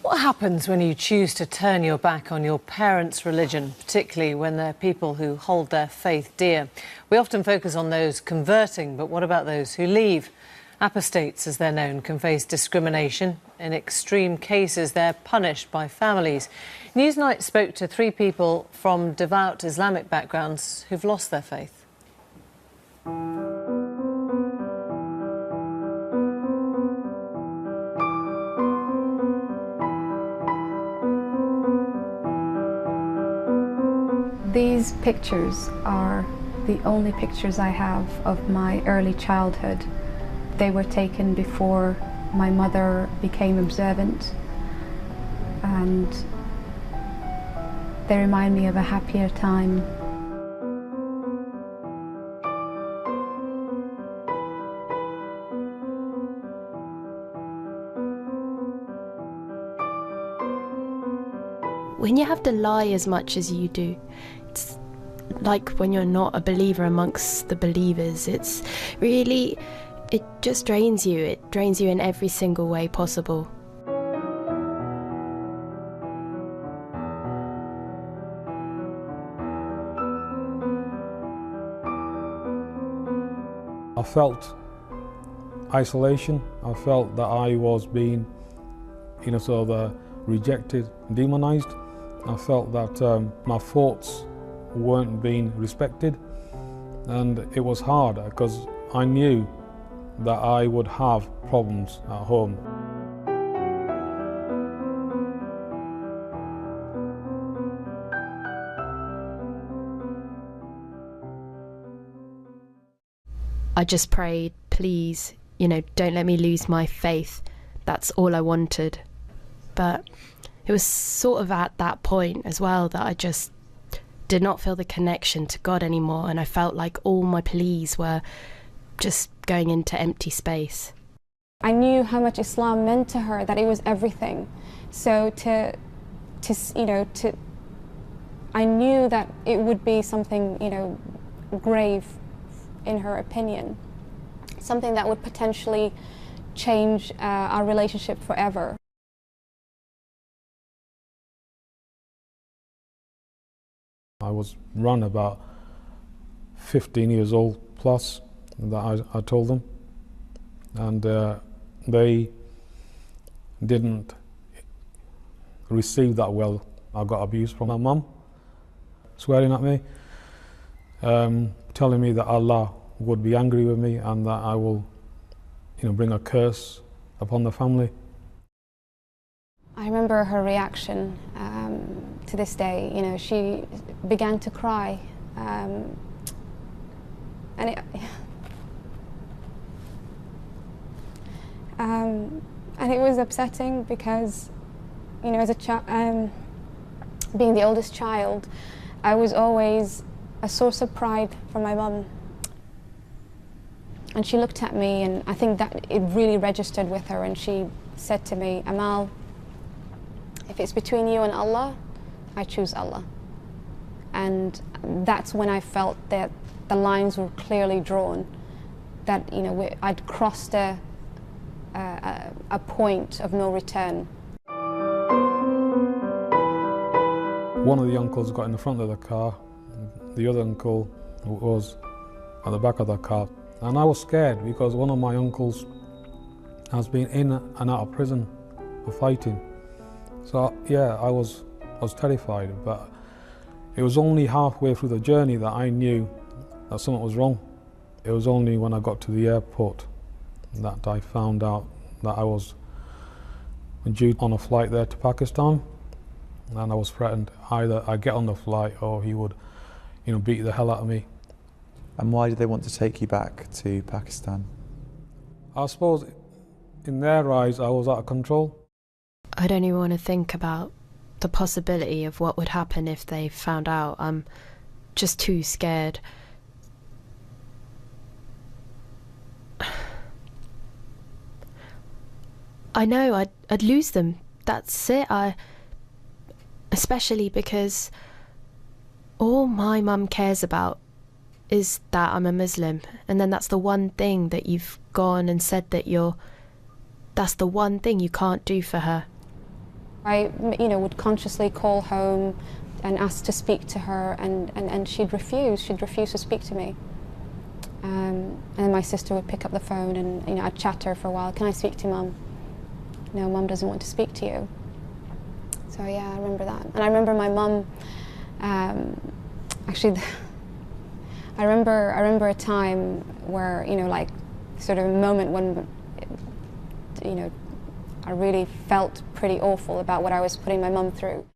What happens when you choose to turn your back on your parents' religion, particularly when they're people who hold their faith dear? We often focus on those converting, but what about those who leave? Apostates, as they're known, can face discrimination. In extreme cases, they're punished by families. Newsnight spoke to 3 people from devout Islamic backgrounds who've lost their faith. These pictures are the only pictures I have of my early childhood. They were taken before my mother became observant, and they remind me of a happier time. When you have to lie as much as you do, it's like when you're not a believer amongst the believers. It's really, it just drains you. It drains you in every single way possible. I felt isolation. I felt that I was being, sort of rejected, demonized. I felt that my thoughts weren't being respected, and it was hard because I knew that I would have problems at home. I just prayed, please, don't let me lose my faith. That's all I wanted. But it was sort of at that point as well that I just did not feel the connection to God anymore, and I felt like all my pleas were just going into empty space. I knew how much Islam meant to her, that it was everything. So I knew that it would be something, grave in her opinion, something that would potentially change our relationship forever. I was run about 15 years old plus, that I told them, and they didn't receive that well. I got abuse from my mum, swearing at me, telling me that Allah would be angry with me and that I will, bring a curse upon the family. I remember her reaction to this day. She began to cry, and it was upsetting because, as a being the oldest child, I was always a source of pride for my mum. And she looked at me, and I think that it really registered with her, and she said to me, "Amal, if it's between you and Allah, I choose Allah." And that's when I felt that the lines were clearly drawn, that I'd crossed a point of no return. One of the uncles got in the front of the car, the other uncle was at the back of the car, and I was scared because one of my uncles has been in and out of prison for fighting. So yeah, I was terrified, but it was only halfway through the journey that I knew that something was wrong. It was only when I got to the airport that I found out that I was due on a flight there to Pakistan, and I was threatened either I get on the flight or he would, beat the hell out of me. And why did they want to take you back to Pakistan? I suppose in their eyes I was out of control. I don't even want to think about the possibility of what would happen if they found out. I'm just too scared. I know I'd lose them. That's it. Especially because all my mum cares about is that I'm a Muslim, and then that's the one thing that you've gone and said that that's the one thing you can't do for her. I, would consciously call home and ask to speak to her, and she'd refuse. She'd refuse to speak to me. And then my sister would pick up the phone, and I'd chat to her for a while. Can I speak to Mum? No, Mum doesn't want to speak to you. So yeah, I remember that. And I remember my mum. Actually, I remember a time where like sort of a moment when I really felt pretty awful about what I was putting my mum through.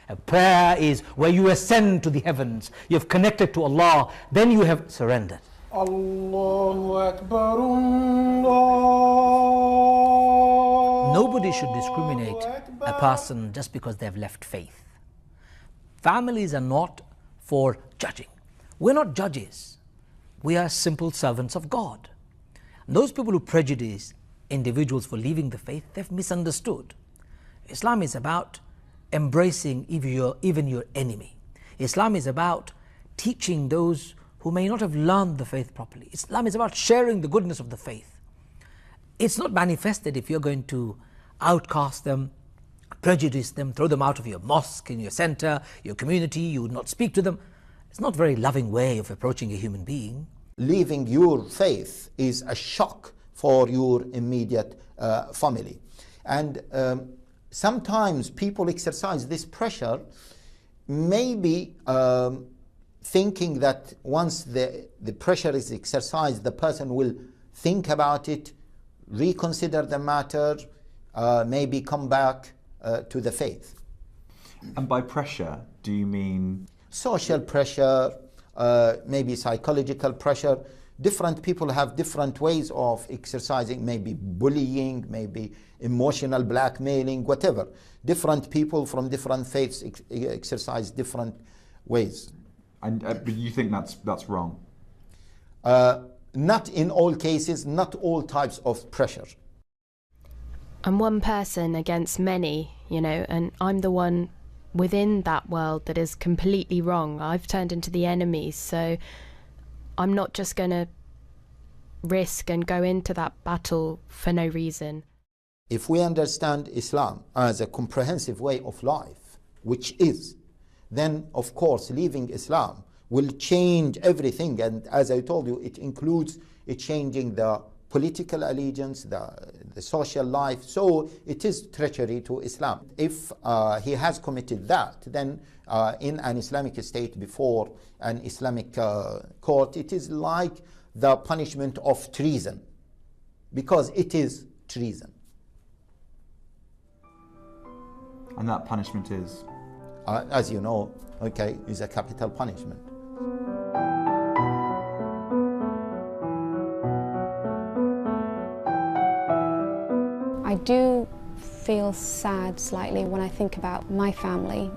A prayer is where you ascend to the heavens, you have connected to Allah, then you have surrendered. Allahu Akbar, Allah. Nobody should discriminate a person just because they have left faith. Families are not for judging. We're not judges. We are simple servants of God. And those people who prejudice individuals for leaving the faith, they've misunderstood. Islam is about embracing even your enemy. Islam is about teaching those who may not have learned the faith properly. Islam is about sharing the goodness of the faith. It's not manifested if you're going to outcast them, prejudice them, throw them out of your mosque, in your center, your community, you would not speak to them. It's not a very loving way of approaching a human being. Leaving your faith is a shock for your immediate family. And sometimes people exercise this pressure, maybe thinking that once the pressure is exercised, the person will think about it, reconsider the matter, maybe come back to the faith. And by pressure, do you mean? Social pressure, maybe psychological pressure. Different people have different ways of exercising, maybe bullying, maybe emotional blackmailing, whatever. Different people from different faiths exercise different ways. And but you think that's wrong? Not in all cases, not all types of pressure. I'm one person against many, and I'm the one within that world that is completely wrong. I've turned into the enemy, so I'm not just going to risk and go into that battle for no reason. If we understand Islam as a comprehensive way of life, which is, then of course leaving Islam will change everything. And as I told you, it includes changing the political allegiance, the social life. So it is treachery to Islam. If he has committed that, then in an Islamic state before an Islamic court, it is like the punishment of treason, because it is treason. And that punishment is? As you know, is a capital punishment. I do feel sad slightly when I think about my family,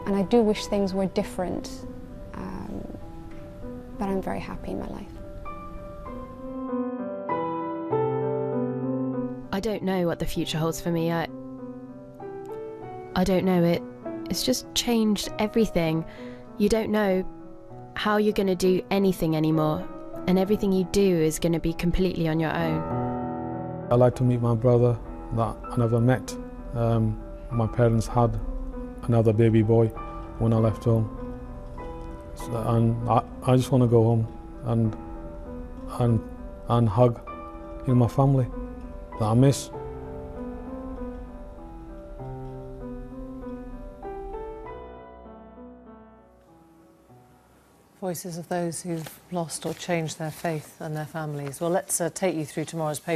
and I do wish things were different, but I'm very happy in my life. I don't know what the future holds for me. I don't know. It's just changed everything. You don't know how you're going to do anything anymore, and everything you do is going to be completely on your own. I like to meet my brother that I never met. My parents had another baby boy when I left home. And I just want to go home and hug my family that I miss. Voices of those who've lost or changed their faith and their families. Well, let's take you through tomorrow's paper.